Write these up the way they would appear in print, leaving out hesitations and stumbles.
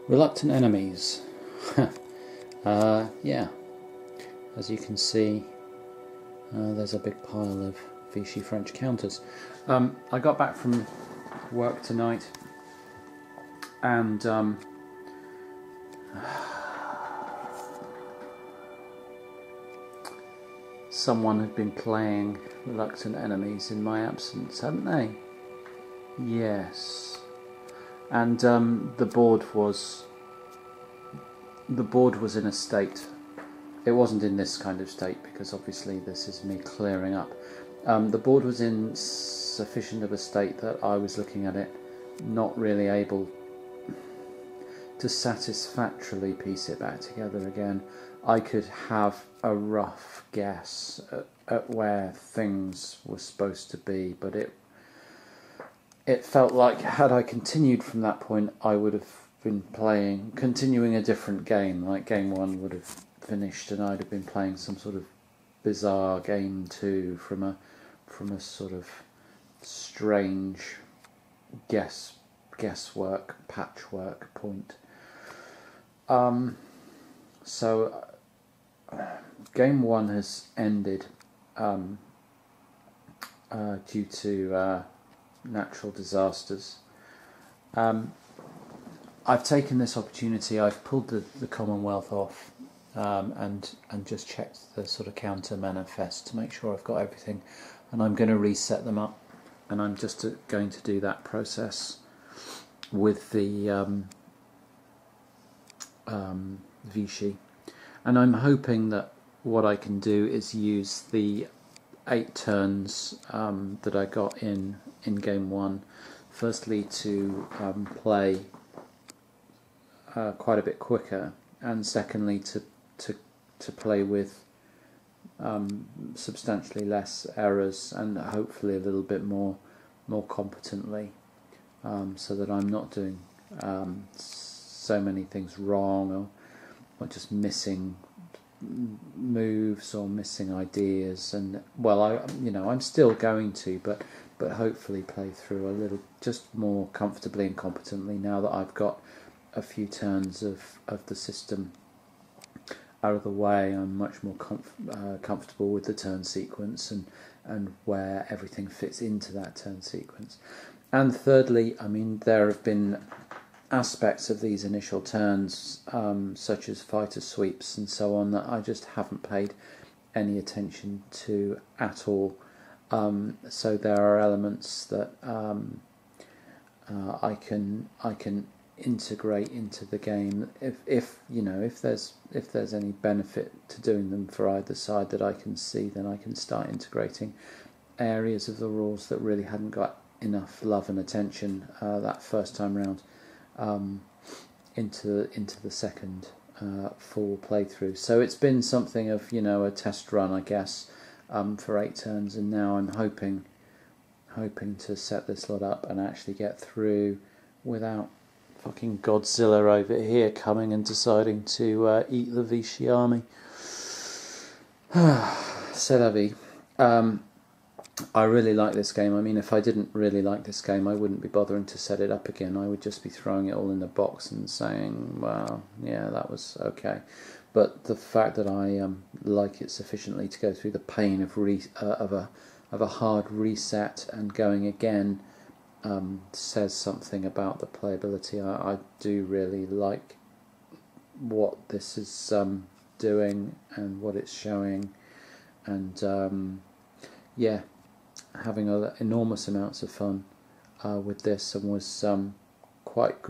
Reluctant enemies. Yeah, as you can see, there's a big pile of Vichy French counters. I got back from work tonight and someone had been playing Reluctant Enemies in my absence, hadn't they? Yes. And the board was in a state. It wasn't in this kind of state because obviously this is me clearing up. The board was in sufficient of a state that I was looking at it, not really able to satisfactorily piece it back together again. I could have a rough guess at where things were supposed to be, but it felt like had I continued from that point, I would have been continuing a different game. Like game 1 would have finished, and I'd have been playing some sort of bizarre game 2 from a sort of strange guesswork patchwork point. So game 1 has ended due to natural disasters. I've taken this opportunity. I've pulled the Commonwealth off and just checked the sort of counter manifest to make sure I've got everything, and I'm going to reset them up, and I'm just going to do that process with the Vichy, and I'm hoping that what I can do is use the 8 turns that I got in game 1, firstly to play quite a bit quicker, and secondly to play with substantially less errors and hopefully a little bit more competently, so that I'm not doing so many things wrong or just missing moves or missing ideas. And well, I'm still going to, but hopefully play through a little just more comfortably and competently now that I've got a few turns of the system out of the way. I'm much more comfortable with the turn sequence and where everything fits into that turn sequence. And thirdly, I mean, there have been aspects of these initial turns, such as fighter sweeps and so on, that I just haven't paid any attention to at all. So there are elements that I can integrate into the game if there's any benefit to doing them for either side that I can see, then I can start integrating areas of the rules that really hadn't got enough love and attention that first time round into the second full playthrough. So it's been something of a test run, I guess, for 8 turns, and now I'm hoping to set this lot up and actually get through without fucking Godzilla over here coming and deciding to eat the Vichy army. C'est la vie. I really like this game. I mean, if I didn't really like this game, I wouldn't be bothering to set it up again. I would just be throwing it all in the box and saying, well, yeah, that was okay. But the fact that I like it sufficiently to go through the pain of a hard reset and going again says something about the playability. I do really like what this is doing and what it's showing, and yeah, having enormous amounts of fun with this, and was quite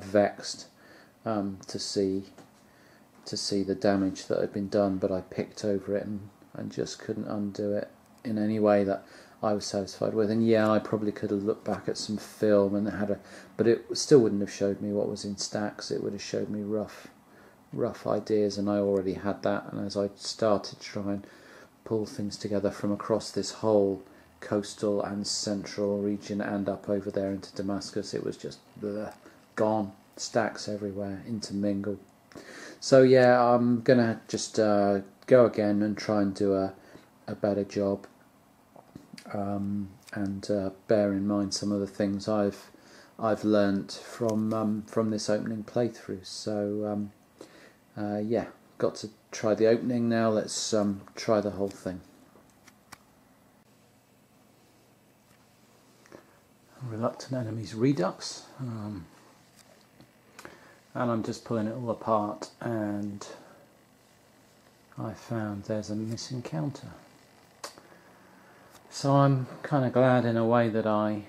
vexed to see the damage that had been done, but I picked over it and just couldn't undo it in any way that I was satisfied with. And yeah, I probably could have looked back at some film and but it still wouldn't have showed me what was in stacks. It would have showed me rough ideas, and I already had that. And as I started to try and pull things together from across this whole coastal and central region and up over there into Damascus, it was just gone, stacks everywhere, intermingled. So yeah, I'm gonna just go again and try and do a better job, and bear in mind some of the things I've I've learnt from this opening playthrough. So yeah, got to try the opening now. Let's try the whole thing. Reluctant Enemies Redux, and I'm just pulling it all apart, and I found there's a missing counter. So I'm kind of glad in a way that I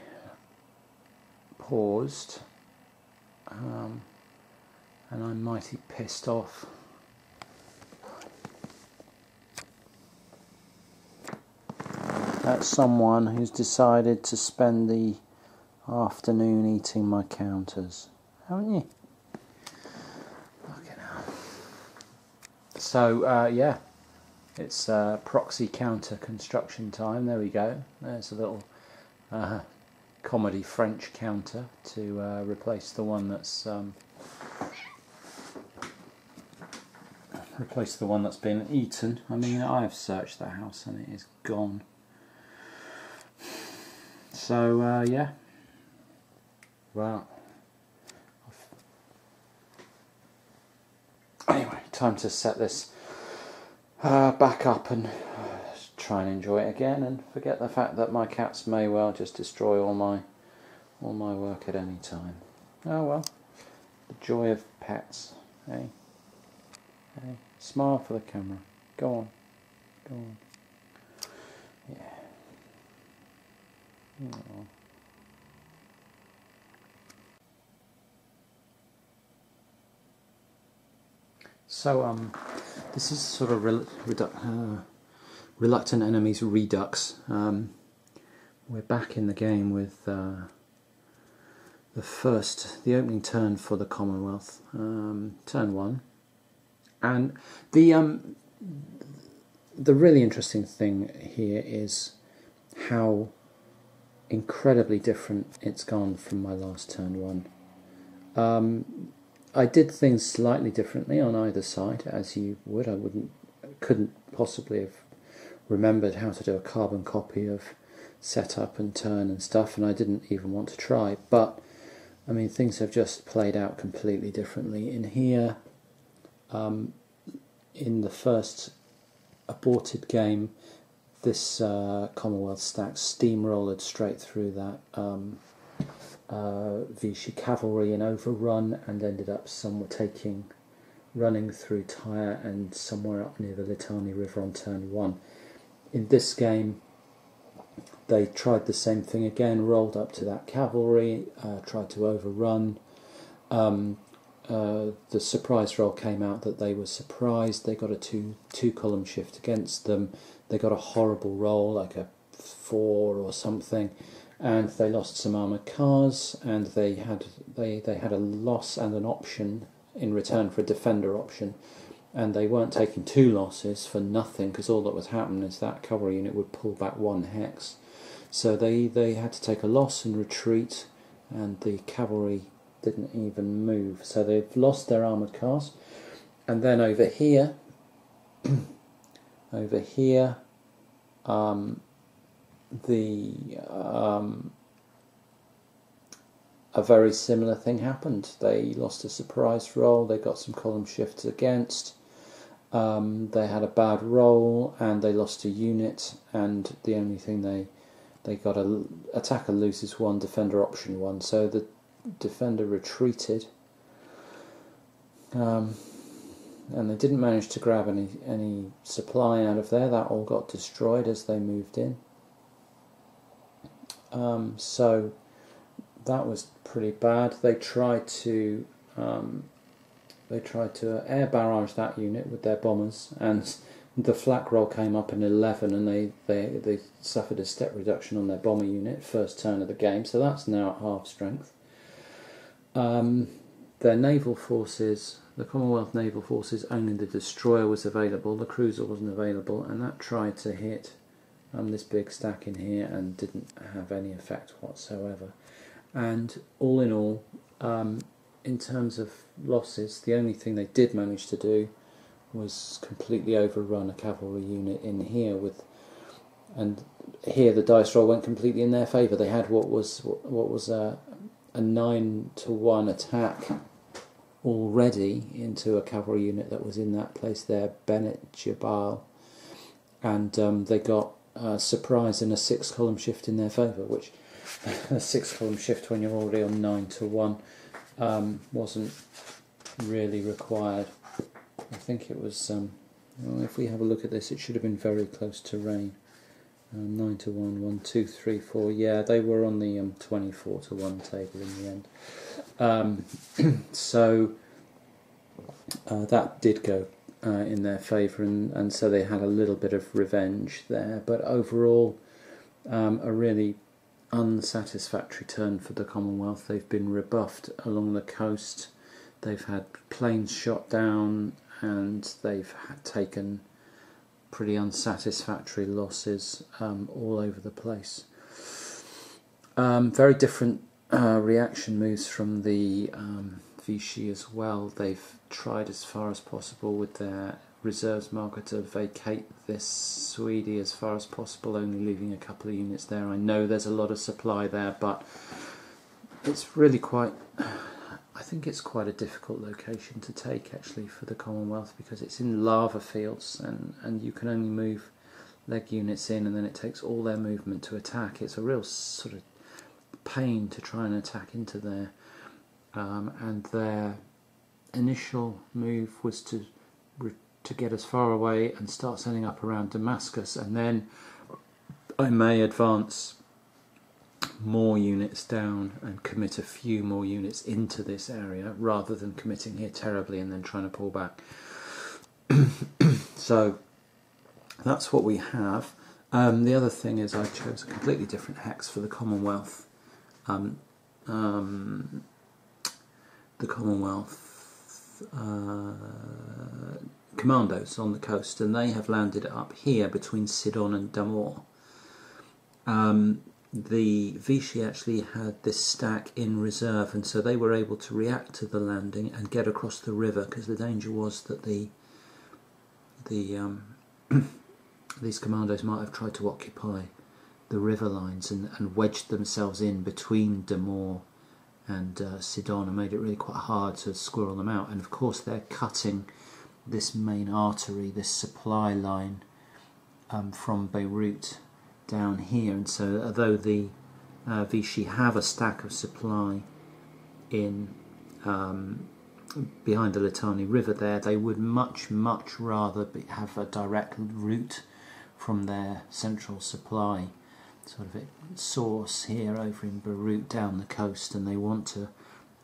paused, and I'm mighty pissed off. At someone who's decided to spend the afternoon eating my counters, haven't you? Fucking hell. So yeah, it's proxy counter construction time. There we go. There's a little comedy French counter to replace the one that's been eaten. I mean, I've searched the house and it is gone. So yeah. Well, anyway, time to set this back up and try and enjoy it again, and forget the fact that my cats may well just destroy all my work at any time. Oh well, the joy of pets, eh? Hey, smile for the camera. Go on, go on. Yeah. Oh. So this is sort of Reluctant Enemies Redux. We're back in the game with the opening turn for the Commonwealth, turn 1, and the really interesting thing here is how incredibly different it's gone from my last turn 1. I did things slightly differently on either side, as you would. Couldn't possibly have remembered how to do a carbon copy of setup and turn and stuff, and I didn't even want to try. But I mean, things have just played out completely differently. In here, in the first aborted game, this Commonwealth stack steamrolled straight through that Vichy cavalry in overrun, and ended up running through Tyre and somewhere up near the Litani River on turn 1. In this game, they tried the same thing again, rolled up to that cavalry, tried to overrun. The surprise roll came out that they were surprised. They got a two column shift against them. They got a horrible roll, like a 4 or something, and they lost some armoured cars, and they had a loss and an option in return for a defender option, and they weren't taking 2 losses for nothing, because all that was happening is that cavalry unit would pull back 1 hex. So they had to take a loss and retreat, and the cavalry didn't even move. So they've lost their armoured cars. And then over here, a very similar thing happened. They lost a surprise roll, they got some column shifts against, they had a bad roll, and they lost a unit, and the only thing they got a attacker loses 1, defender option 1, so the defender retreated, and they didn't manage to grab any supply out of there. That all got destroyed as they moved in. So that was pretty bad. They tried to air barrage that unit with their bombers, and the flak roll came up in 11, and they suffered a step reduction on their bomber unit first turn of the game. So that's now at half strength. Their naval forces, the Commonwealth naval forces, only the destroyer was available. The cruiser wasn't available, and that tried to hit this big stack in here and didn't have any effect whatsoever. And all in all, in terms of losses, the only thing they did manage to do was completely overrun a cavalry unit in here and here the dice roll went completely in their favour. They had what was a 9-to-1 attack already into a cavalry unit that was in that place there, Bennett Jabal, and they got a surprise and a 6-column shift in their favour, which a 6-column shift when you're already on 9-to-1 wasn't really required. I think it was, well, if we have a look at this, it should have been very close to rain. 9-to-1, 1, 2, 3, 4. Yeah, they were on the 24-to-1 table in the end. So that did go in their favour, and so they had a little bit of revenge there. But overall, a really unsatisfactory turn for the Commonwealth. They've been rebuffed along the coast. They've had planes shot down, and they've taken pretty unsatisfactory losses all over the place. Very different reaction moves from the Vichy as well. They've tried as far as possible with their reserves marker to vacate this Swede as far as possible, only leaving a couple of units there. I know there's a lot of supply there, but it's really quite... I think it's quite a difficult location to take actually for the Commonwealth, because it's in lava fields, and you can only move leg units in, and then it takes all their movement to attack. It's a real sort of pain to try and attack into there, and their initial move was to get as far away and start setting up around Damascus, and then I may advance more units down and commit a few more units into this area, rather than committing here terribly and then trying to pull back. So that's what we have. The other thing is I chose a completely different hex for the Commonwealth. The Commonwealth commandos on the coast, and they have landed up here between Sidon and Damour. The Vichy actually had this stack in reserve, and so they were able to react to the landing and get across the river, because the danger was that these commandos might have tried to occupy the river lines and wedged themselves in between Damour and Sidon, and made it really quite hard to squirrel them out. And of course they're cutting this main artery, this supply line from Beirut down here, and so although the Vichy have a stack of supply in behind the Litani River there, they would much rather have a direct route from their central supply sort of source here over in Beirut down the coast, and they want to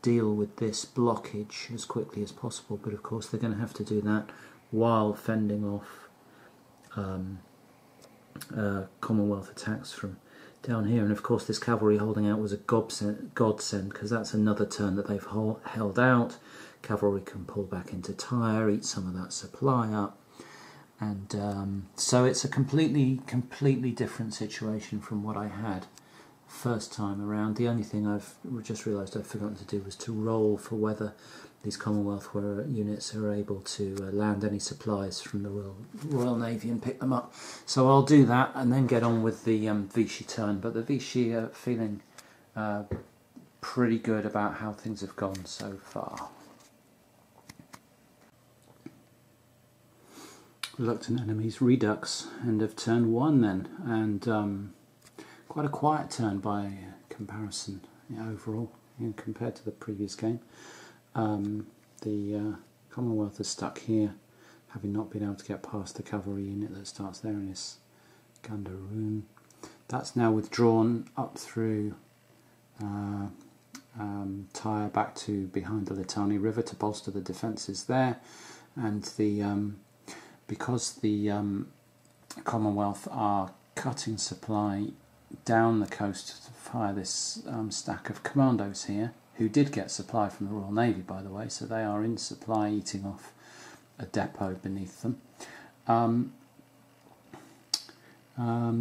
deal with this blockage as quickly as possible. But of course they're going to have to do that while fending off Commonwealth attacks from down here. And of course this cavalry holding out was a godsend, because that's another turn that they've held out. Cavalry can pull back into Tyre, eat some of that supply up, and so it's a completely different situation from what I had first time around. The only thing I've just realised I've forgotten to do was to roll for whether these Commonwealth units are able to land any supplies from the Royal Navy and pick them up. So I'll do that and then get on with the Vichy turn. But the Vichy are feeling pretty good about how things have gone so far. Reluctant enemies redux, end of turn 1 then, and quite a quiet turn by comparison overall compared to the previous game. The Commonwealth is stuck here, having not been able to get past the cavalry unit that starts there in his Gandaroon. That's now withdrawn up through Tyre back to behind the Litani River to bolster the defences there, and the because the Commonwealth are cutting supply down the coast via this stack of commandos here, who did get supply from the Royal Navy, by the way, so they are in supply, eating off a depot beneath them.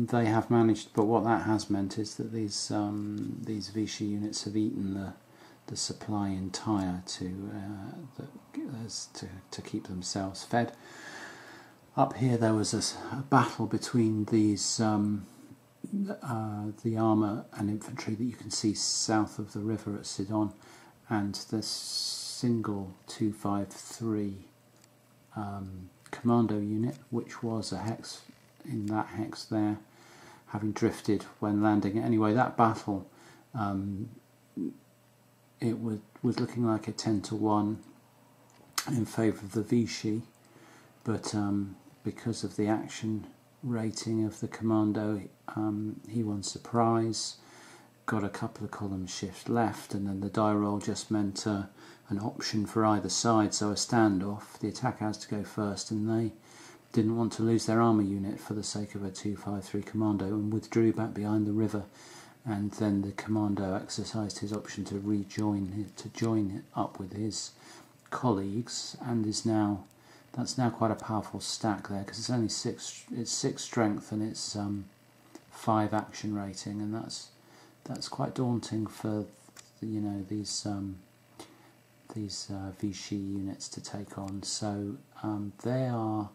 They have managed, but what that has meant is that these Vichy units have eaten the supply in Tyre to keep themselves fed. Up here there was a battle between these the armour and infantry that you can see south of the river at Sidon, and the single 253 commando unit, which was a hex in that hex there, having drifted when landing. Anyway, that battle, it was looking like a 10-1 in favour of the Vichy, but because of the action rating of the commando, he won surprise, got a couple of column shifts left, and then the die roll just meant an option for either side, so a standoff. The attack has to go first, and they didn't want to lose their armour unit for the sake of a 253 commando and withdrew back behind the river, and then the commando exercised his option to join up with his colleagues, and that's now quite a powerful stack there, because it's only 6 strength and it's 5 action rating, and that's quite daunting for these Vichy units to take on. So they are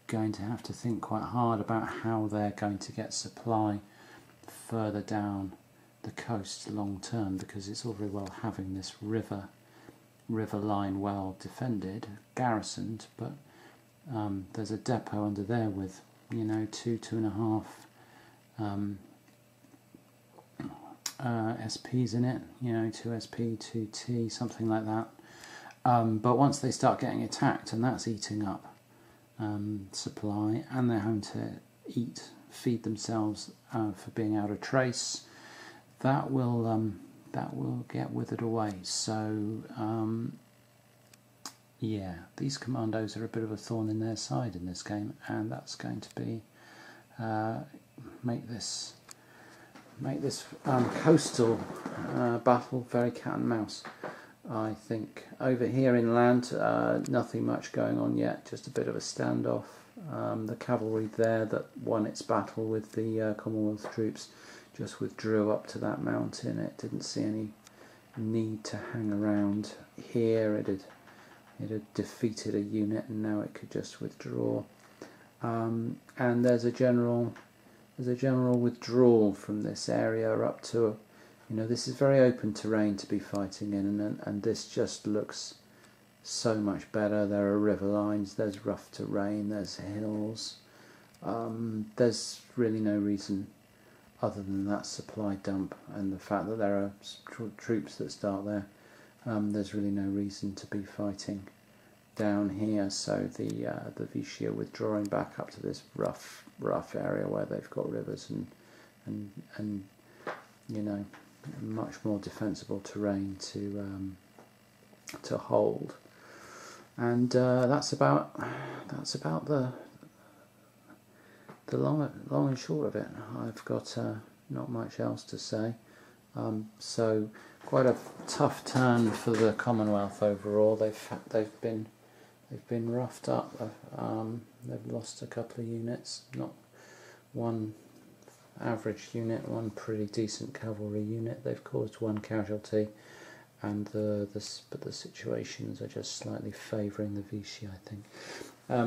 going to have to think quite hard about how they're going to get supply further down the coast long term, because it's all very well having this river line well defended, garrisoned, but there's a depot under there with 2.5 SPs in it, 2 SP, 2 T, something like that. But once they start getting attacked, and that's eating up supply, and they're having to feed themselves for being out of trace, that will get withered away. So yeah, these commandos are a bit of a thorn in their side in this game, and that's going to be make this coastal battle very cat and mouse, I think. Over here inland, nothing much going on yet, just a bit of a standoff. The cavalry there that won its battle with the Commonwealth troops just withdrew up to that mountain. It didn't see any need to hang around here. It had defeated a unit, and now it could just withdraw. And there's a general withdrawal from this area up to, this is very open terrain to be fighting in, and this just looks so much better. There are river lines, there's rough terrain, there's hills. There's really no reason, other than that supply dump and the fact that there are troops that start there, there's really no reason to be fighting down here. So the Vichy are withdrawing back up to this rough area where they've got rivers and much more defensible terrain to hold. And that's about the long and short of it. I've got not much else to say. So quite a tough turn for the Commonwealth overall. They've been roughed up. They've lost a couple of units, not one average unit, one pretty decent cavalry unit. They've caused 1 casualty, and but the situations are just slightly favouring the Vichy, I think.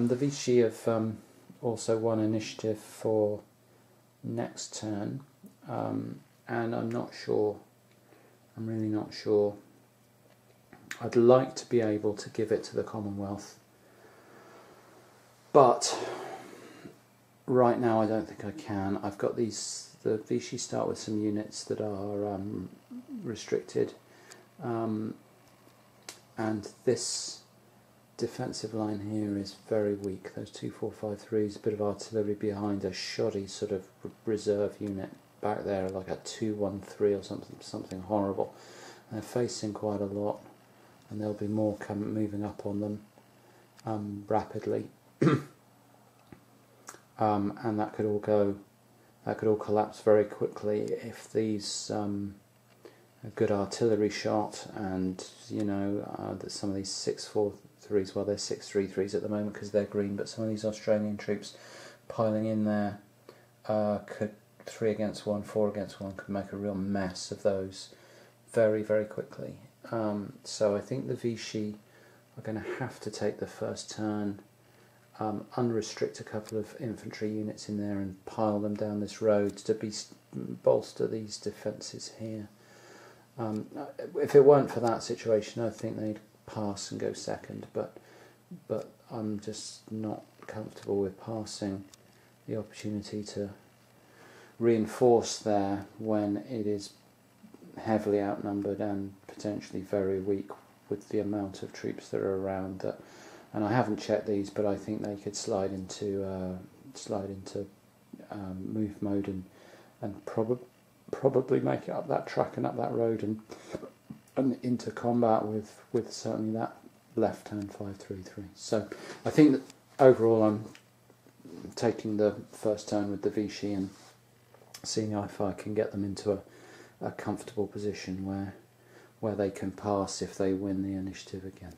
The Vichy have also won initiative for next turn, and I'm really not sure. I'd like to be able to give it to the Commonwealth, but right now I don't think I can. I've got the Vichy start with some units that are restricted, and this defensive line here is very weak. Those 2 4-5-3s, a bit of artillery behind, a shoddy sort of reserve unit back there, like a 2-1-3 or something horrible. They're facing quite a lot, and there'll be more moving up on them rapidly. And that could all collapse very quickly if these a good artillery shot, and that some of these 6-4-3s, well, they're 6-3-3s at the moment because they're green, but some of these Australian troops piling in there could 3 against 1, 4 against 1 could make a real mess of those very, very quickly. So I think the Vichy are going to have to take the first turn unrestrict a couple of infantry units in there and pile them down this road to bolster these defences here. If it weren't for that situation, I think they'd pass and go second, but I'm just not comfortable with passing the opportunity to reinforce there when it is heavily outnumbered and potentially very weak with the amount of troops that are around. And I haven't checked these, but I think they could slide into move mode and probably make it up that track and up that road and into combat with certainly that left-hand 533. So I think that overall I'm taking the first turn with the Vichy and seeing if I can get them into a comfortable position where they can pass if they win the initiative again.